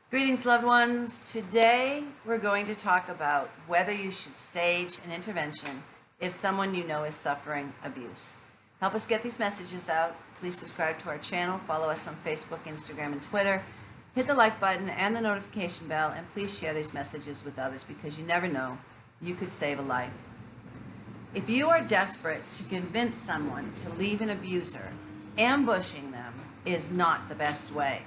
Greetings, loved ones. Today we're going to talk about whether you should stage an intervention if someone you know is suffering abuse. Help us get these messages out. Please subscribe to our channel, follow us on Facebook, Instagram, and Twitter. Hit the like button and the notification bell, and please share these messages with others because you never know, you could save a life. If you are desperate to convince someone to leave an abuser, ambushing them is not the best way.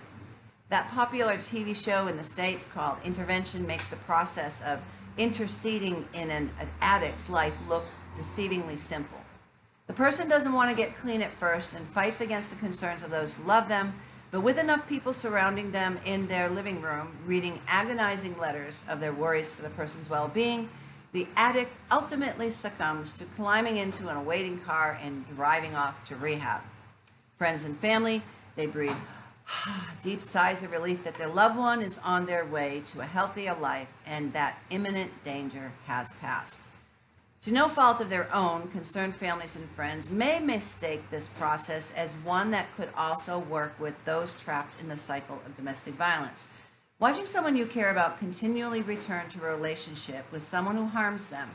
That popular TV show in the States called Intervention makes the process of interceding in an addict's life look deceivingly simple. The person doesn't want to get clean at first and fights against the concerns of those who love them, but with enough people surrounding them in their living room, reading agonizing letters of their worries for the person's well-being, the addict ultimately succumbs to climbing into an awaiting car and driving off to rehab. Friends and family, they breathe deep sighs of relief that their loved one is on their way to a healthier life and that imminent danger has passed. To no fault of their own, concerned families and friends may mistake this process as one that could also work with those trapped in the cycle of domestic violence. Watching someone you care about continually return to a relationship with someone who harms them,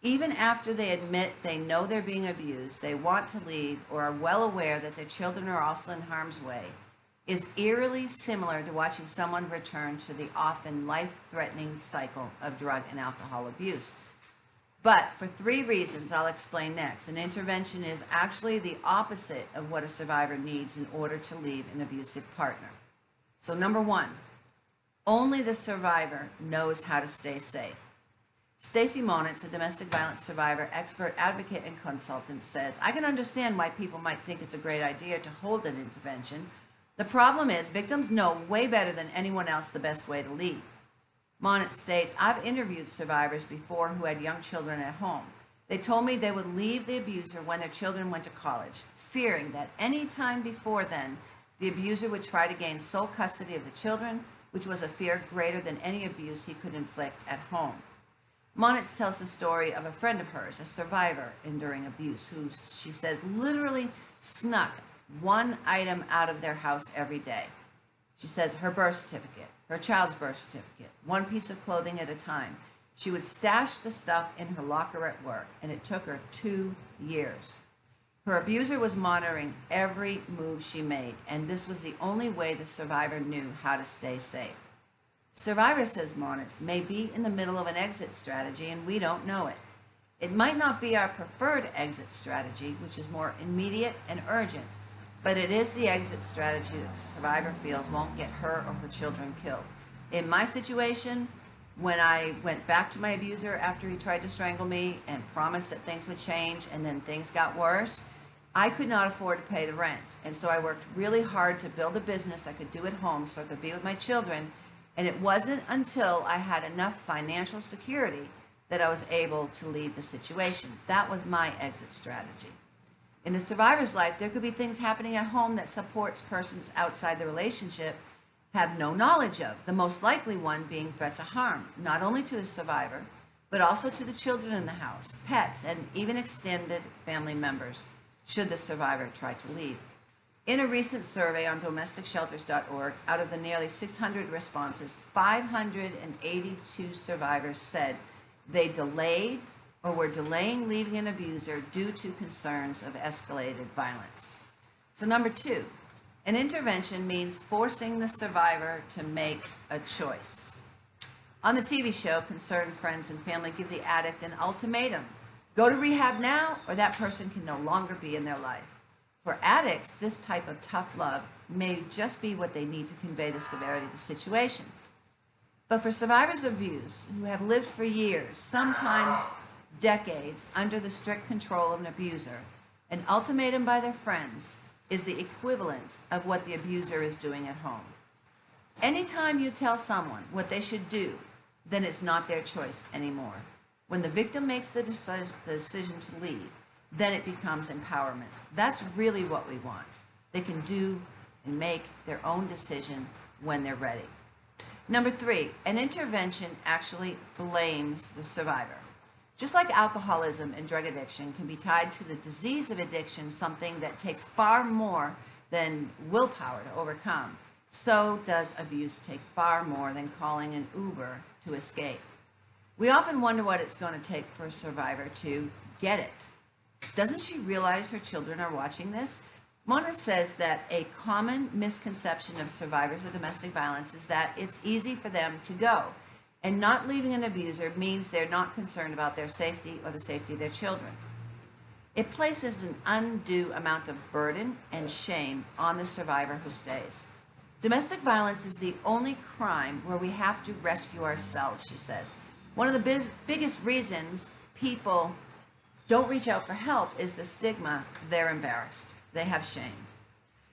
even after they admit they know they're being abused, they want to leave, or are well aware that their children are also in harm's way, is eerily similar to watching someone return to the often life-threatening cycle of drug and alcohol abuse. But for 3 reasons I'll explain next, an intervention is actually the opposite of what a survivor needs in order to leave an abusive partner. So number 1, only the survivor knows how to stay safe. Stacy Monitz, a domestic violence survivor, expert, advocate, and consultant, says, I can understand why people might think it's a great idea to hold an intervention. The problem is victims know way better than anyone else the best way to leave. Monitz states, I've interviewed survivors before who had young children at home. They told me they would leave the abuser when their children went to college, fearing that any time before then, the abuser would try to gain sole custody of the children, which was a fear greater than any abuse he could inflict at home. Monitz tells the story of a friend of hers, a survivor enduring abuse, who, she says, literally snuck one item out of their house every day. She says her birth certificate, her child's birth certificate, one piece of clothing at a time. She would stash the stuff in her locker at work, and it took her 2 years. Her abuser was monitoring every move she made, and this was the only way the survivor knew how to stay safe. Survivor, says Monitz, may be in the middle of an exit strategy, and we don't know it. It might not be our preferred exit strategy, which is more immediate and urgent, but it is the exit strategy that the survivor feels won't get her or her children killed. In my situation, when I went back to my abuser after he tried to strangle me and promised that things would change and then things got worse, I could not afford to pay the rent. And so I worked really hard to build a business I could do at home so I could be with my children. And it wasn't until I had enough financial security that I was able to leave the situation. That was my exit strategy. In a survivor's life, there could be things happening at home that supports persons outside the relationship have no knowledge of, the most likely one being threats of harm, not only to the survivor, but also to the children in the house, pets, and even extended family members, should the survivor try to leave. In a recent survey on domesticshelters.org, out of the nearly 600 responses, 582 survivors said they delayed or were delaying leaving an abuser due to concerns of escalated violence. So number 2, an intervention means forcing the survivor to make a choice. On the TV show, concerned friends and family give the addict an ultimatum. Go to rehab now, or that person can no longer be in their life. For addicts, this type of tough love may just be what they need to convey the severity of the situation. But for survivors of abuse who have lived for years, sometimes decades, under the strict control of an abuser, an ultimatum by their friends is the equivalent of what the abuser is doing at home. Anytime you tell someone what they should do, then it's not their choice anymore. When the victim makes the decision to leave, then it becomes empowerment. That's really what we want. They can do and make their own decision when they're ready. Number 3, an intervention actually blames the survivor. Just like alcoholism and drug addiction can be tied to the disease of addiction, something that takes far more than willpower to overcome, So does abuse take far more than calling an Uber to escape. We often wonder what it's going to take for a survivor to get it. Doesn't she realize her children are watching this? Mona says that a common misconception of survivors of domestic violence is that it's easy for them to go, and not leaving an abuser means they're not concerned about their safety or the safety of their children. It places an undue amount of burden and shame on the survivor who stays. Domestic violence is the only crime where we have to rescue ourselves, she says. One of the biggest reasons people don't reach out for help is the stigma. They're embarrassed. They have shame.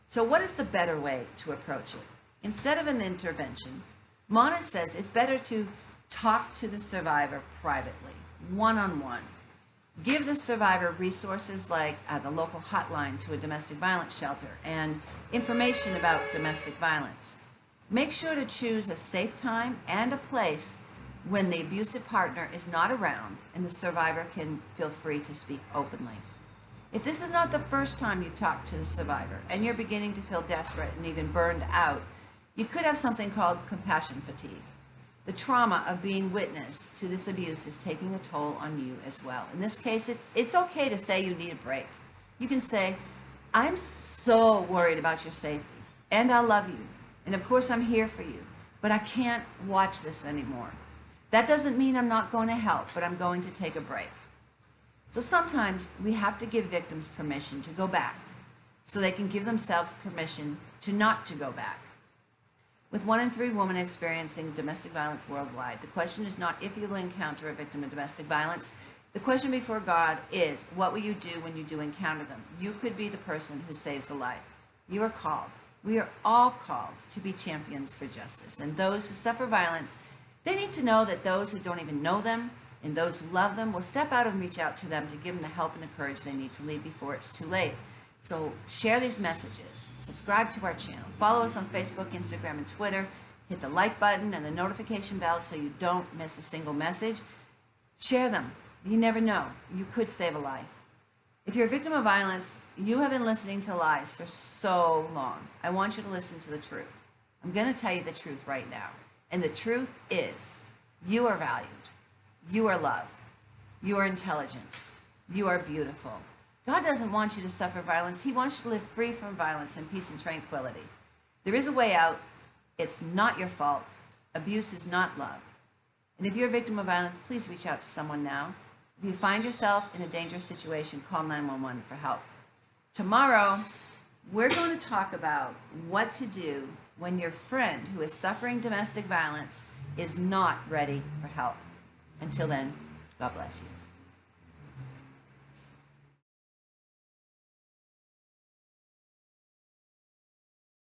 So what is the better way to approach it? Instead of an intervention, Mona says it's better to talk to the survivor privately, one-on-one. Give the survivor resources like the local hotline to a domestic violence shelter and information about domestic violence. Make sure to choose a safe time and a place when the abusive partner is not around and the survivor can feel free to speak openly. If this is not the first time you've talked to the survivor and you're beginning to feel desperate and even burned out, you could have something called compassion fatigue. The trauma of being witness to this abuse is taking a toll on you as well. In this case, it's okay to say you need a break. You can say, I'm so worried about your safety, and I love you, and of course I'm here for you, but I can't watch this anymore. That doesn't mean I'm not going to help, but I'm going to take a break. So sometimes we have to give victims permission to go back so they can give themselves permission to not to go back. With 1 in 3 women experiencing domestic violence worldwide, the question is not if you will encounter a victim of domestic violence. The question before God is, what will you do when you do encounter them? You could be the person who saves a life. You are called. We are all called to be champions for justice. And those who suffer violence, they need to know that those who don't even know them and those who love them will step out and reach out to them to give them the help and the courage they need to leave before it's too late. So share these messages, subscribe to our channel, follow us on Facebook, Instagram, and Twitter, hit the like button and the notification bell so you don't miss a single message. Share them. You never know. You could save a life. If you're a victim of violence, you have been listening to lies for so long. I want you to listen to the truth. I'm going to tell you the truth right now. And the truth is, you are valued. You are loved. You are intelligent. You are beautiful. God doesn't want you to suffer violence. He wants you to live free from violence in peace and tranquility. There is a way out. It's not your fault. Abuse is not love. And if you're a victim of violence, please reach out to someone now. If you find yourself in a dangerous situation, call 911 for help. Tomorrow, we're going to talk about what to do when your friend who is suffering domestic violence is not ready for help. Until then, God bless you.